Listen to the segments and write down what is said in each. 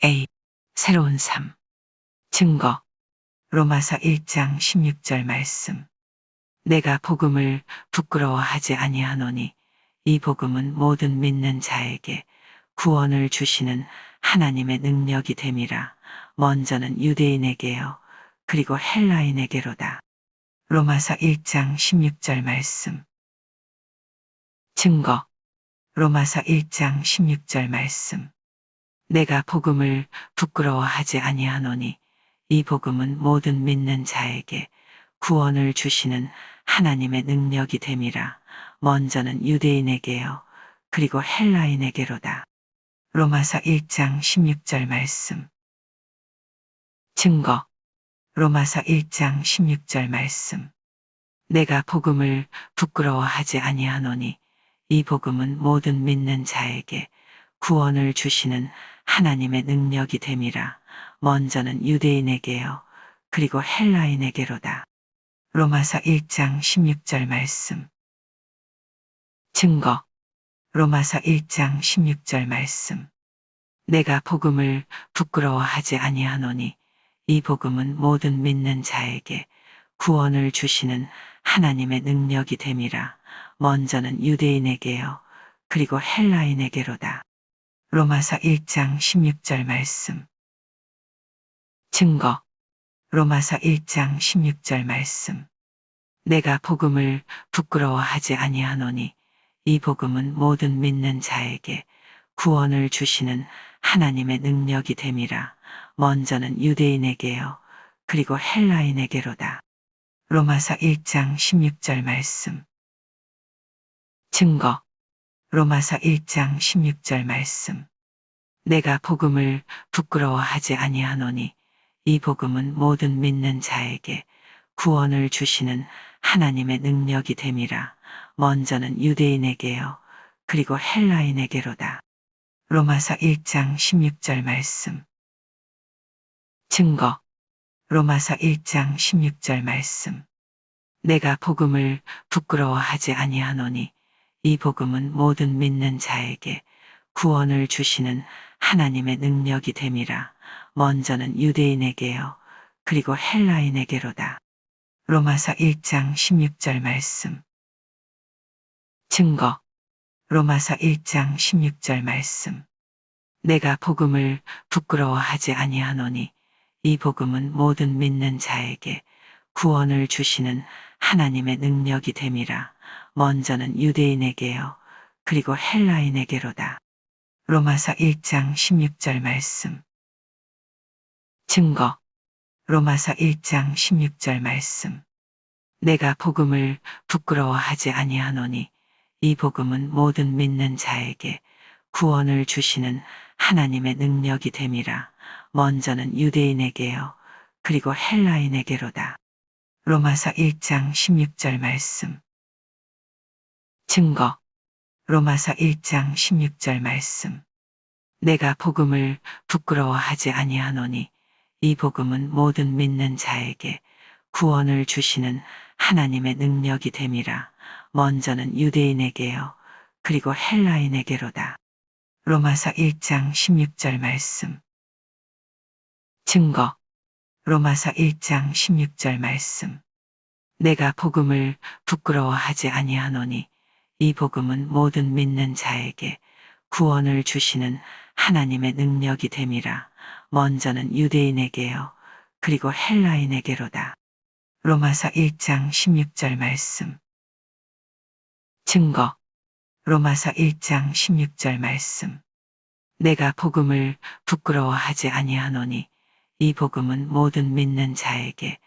A. 새로운 삶. 증거. 로마서 1장 16절 말씀. 내가 복음을 부끄러워하지 아니하노니 이 복음은 모든 믿는 자에게 구원을 주시는 하나님의 능력이 됨이라. 먼저는 유대인에게요. 그리고 헬라인에게로다. 로마서 1장 16절 말씀. 증거. 로마서 1장 16절 말씀. 내가 복음을 부끄러워하지 아니하노니 이 복음은 모든 믿는 자에게 구원을 주시는 하나님의 능력이 됨이라. 먼저는 유대인에게요. 그리고 헬라인에게로다. 로마서 1장 16절 말씀. 증거. 로마서 1장 16절 말씀. 내가 복음을 부끄러워하지 아니하노니 이 복음은 모든 믿는 자에게 구원을 주시는 하나님의 능력이 됨이라. 먼저는 유대인에게요. 그리고 헬라인에게로다. 로마서 1장 16절 말씀. 증거. 로마서 1장 16절 말씀. 내가 복음을 부끄러워하지 아니하노니 이 복음은 모든 믿는 자에게 구원을 주시는 하나님의 능력이 됨이라. 먼저는 유대인에게요. 그리고 헬라인에게로다. 로마서 1장 16절 말씀. 증거. 로마서 1장 16절 말씀. 내가 복음을 부끄러워하지 아니하노니 이 복음은 모든 믿는 자에게 구원을 주시는 하나님의 능력이 됨이라. 먼저는 유대인에게요. 그리고 헬라인에게로다. 로마서 1장 16절 말씀. 증거. 로마서 1장 16절 말씀. 내가 복음을 부끄러워하지 아니하노니 이 복음은 모든 믿는 자에게 구원을 주시는 하나님의 능력이 됨이라. 먼저는 유대인에게요. 그리고 헬라인에게로다. 로마서 1장 16절 말씀. 증거. 로마서 1장 16절 말씀. 내가 복음을 부끄러워하지 아니하노니 이 복음은 모든 믿는 자에게 구원을 주시는 하나님의 능력이 됨이라. 먼저는 유대인에게요. 그리고 헬라인에게로다. 로마서 1장 16절 말씀. 증거. 로마서 1장 16절 말씀. 내가 복음을 부끄러워하지 아니하노니 이 복음은 모든 믿는 자에게 구원을 주시는 하나님의 능력이 됨이라. 먼저는 유대인에게요. 그리고 헬라인에게로다. 로마서 1장 16절 말씀. 증거. 로마서 1장 16절 말씀. 내가 복음을 부끄러워하지 아니하노니 이 복음은 모든 믿는 자에게 구원을 주시는 하나님의 능력이 됨이라. 먼저는 유대인에게요. 그리고 헬라인에게로다. 로마서 1장 16절 말씀. 증거. 로마서 1장 16절 말씀. 내가 복음을 부끄러워하지 아니하노니 이 복음은 모든 믿는 자에게 구원을 주시는 하나님의 능력이 됨이라. 먼저는 유대인에게요. 그리고 헬라인에게로다. 로마서 1장 16절 말씀. 증거. 로마서 1장 16절 말씀. 내가 복음을 부끄러워하지 아니하노니 이 복음은 모든 믿는 자에게 구원을 주시는 하나님의 능력이 됨이라. 먼저는 유대인에게요. 그리고 헬라인에게로다. 로마서 1장 16절 말씀. 증거. 로마서 1장 16절 말씀. 내가 복음을 부끄러워하지 아니하노니 이 복음은 모든 믿는 자에게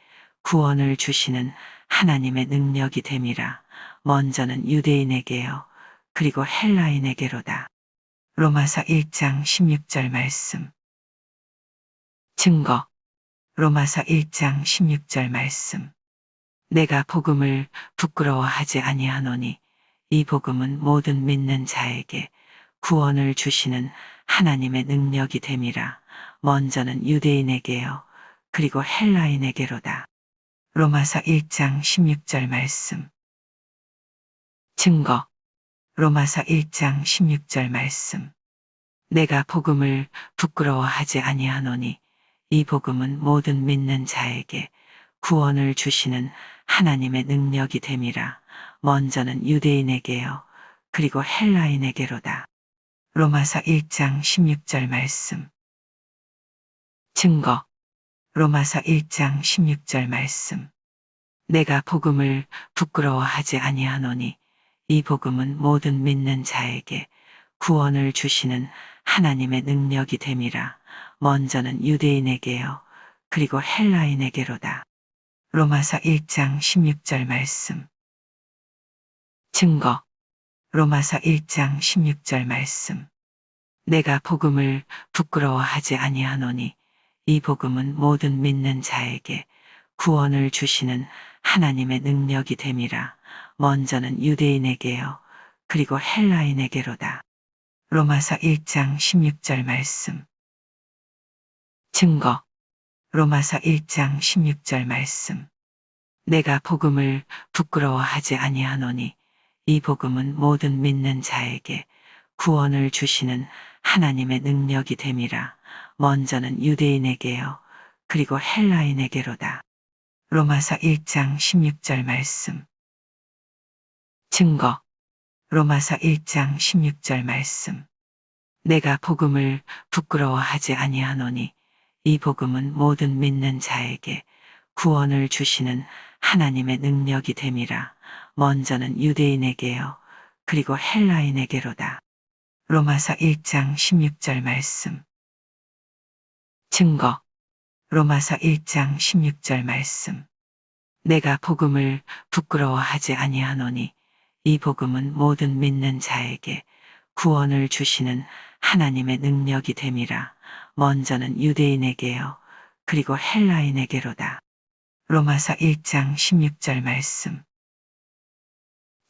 구원을 주시는 하나님의 능력이 됨이라. 먼저는 유대인에게요. 그리고 헬라인에게로다. 로마서 1장 16절 말씀. 증거. 로마서 1장 16절 말씀. 내가 복음을 부끄러워하지 아니하노니 이 복음은 모든 믿는 자에게 구원을 주시는 하나님의 능력이 됨이라. 먼저는 유대인에게요. 그리고 헬라인에게로다. 로마서 1장 16절 말씀. 증거. 로마서 1장 16절 말씀. 내가 복음을 부끄러워하지 아니하노니 이 복음은 모든 믿는 자에게 구원을 주시는 하나님의 능력이 됨이라. 먼저는 유대인에게요. 그리고 헬라인에게로다. 로마서 1장 16절 말씀. 증거. 로마서 1장 16절 말씀. 내가 복음을 부끄러워하지 아니하노니 이 복음은 모든 믿는 자에게 구원을 주시는 하나님의 능력이 됨이라. 먼저는 유대인에게요. 그리고 헬라인에게로다. 로마서 1장 16절 말씀. 증거. 로마서 1장 16절 말씀. 내가 복음을 부끄러워하지 아니하노니 이 복음은 모든 믿는 자에게 구원을 주시는 하나님의 능력이 됨이라. 먼저는 유대인에게요. 그리고 헬라인에게로다. 로마서 1장 16절 말씀. 증거. 로마서 1장 16절 말씀. 내가 복음을 부끄러워하지 아니하노니 이 복음은 모든 믿는 자에게 구원을 주시는 하나님의 능력이 됨이라. 먼저는 유대인에게요. 그리고 헬라인에게로다. 로마서 1장 16절 말씀. 증거. 로마서 1장 16절 말씀. 내가 복음을 부끄러워하지 아니하노니 이 복음은 모든 믿는 자에게 구원을 주시는 하나님의 능력이 됨이라. 먼저는 유대인에게요. 그리고 헬라인에게로다. 로마서 1장 16절 말씀. 증거. 로마서 1장 16절 말씀. 내가 복음을 부끄러워하지 아니하노니 이 복음은 모든 믿는 자에게 구원을 주시는 하나님의 능력이 됨이라. 먼저는 유대인에게요. 그리고 헬라인에게로다. 로마서 1장 16절 말씀.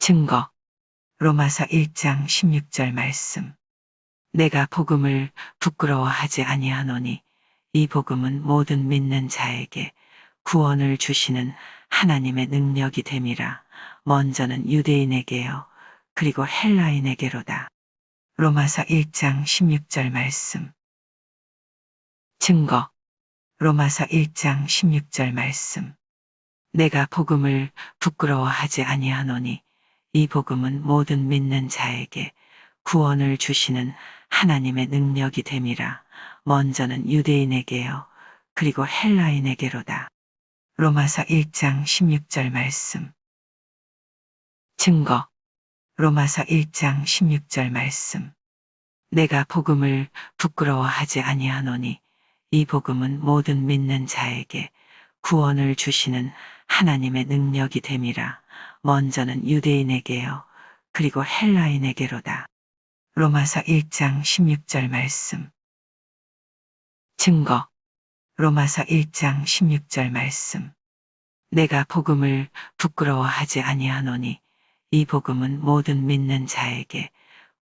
증거. 로마서 1장 16절 말씀. 내가 복음을 부끄러워하지 아니하노니 이 복음은 모든 믿는 자에게 구원을 주시는 하나님의 능력이 됨이라. 먼저는 유대인에게요. 그리고 헬라인에게로다. 로마서 1장 16절 말씀. 증거. 로마서 1장 16절 말씀. 내가 복음을 부끄러워하지 아니하노니 이 복음은 모든 믿는 자에게 구원을 주시는 하나님의 능력이 됨이라. 먼저는 유대인에게요. 그리고 헬라인에게로다. 로마서 1장 16절 말씀. 증거. 로마서 1장 16절 말씀. 내가 복음을 부끄러워하지 아니하노니 이 복음은 모든 믿는 자에게 구원을 주시는 하나님의 능력이 됨이라. 먼저는 유대인에게요. 그리고 헬라인에게로다. 로마서 1장 16절 말씀. 증거. 로마서 1장 16절 말씀. 내가 복음을 부끄러워하지 아니하노니 이 복음은 모든 믿는 자에게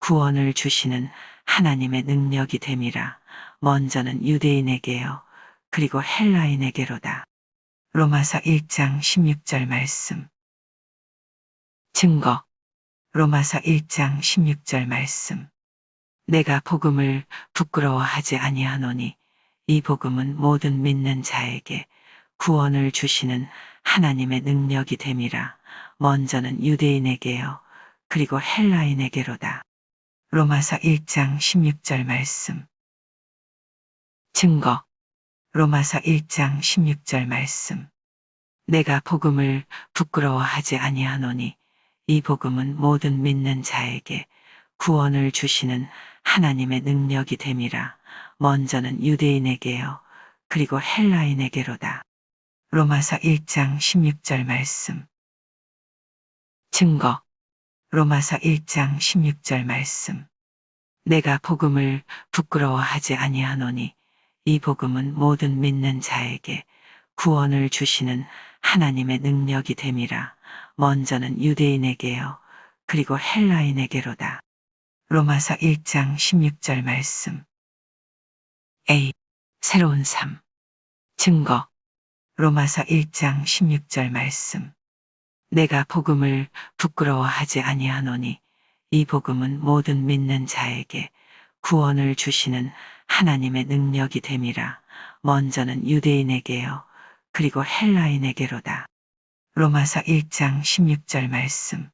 구원을 주시는 하나님의 능력이 됨이라. 먼저는 유대인에게요. 그리고 헬라인에게로다. 로마서 1장 16절 말씀. 증거. 로마서 1장 16절 말씀. 내가 복음을 부끄러워하지 아니하노니 이 복음은 모든 믿는 자에게 구원을 주시는 하나님의 능력이 됨이라. 먼저는 유대인에게요. 그리고 헬라인에게로다. 로마서 1장 16절 말씀. 증거. 로마서 1장 16절 말씀. 내가 복음을 부끄러워하지 아니하노니 이 복음은 모든 믿는 자에게 구원을 주시는 하나님의 능력이 됨이라. 먼저는 유대인에게요. 그리고 헬라인에게로다. 로마서 1장 16절 말씀. 증거. 로마서 1장 16절 말씀. 내가 복음을 부끄러워하지 아니하노니 이 복음은 모든 믿는 자에게 구원을 주시는 하나님의 능력이 됨이라. 먼저는 유대인에게요. 그리고 헬라인에게로다. 로마서 1장 16절 말씀. A. 새로운 삶. 증거. 로마서 1장 16절 말씀. 내가 복음을 부끄러워하지 아니하노니 이 복음은 모든 믿는 자에게 구원을 주시는 하나님의 능력이 됨이라. 먼저는 유대인에게요. 그리고 헬라인에게로다. 로마서 1장 16절 말씀.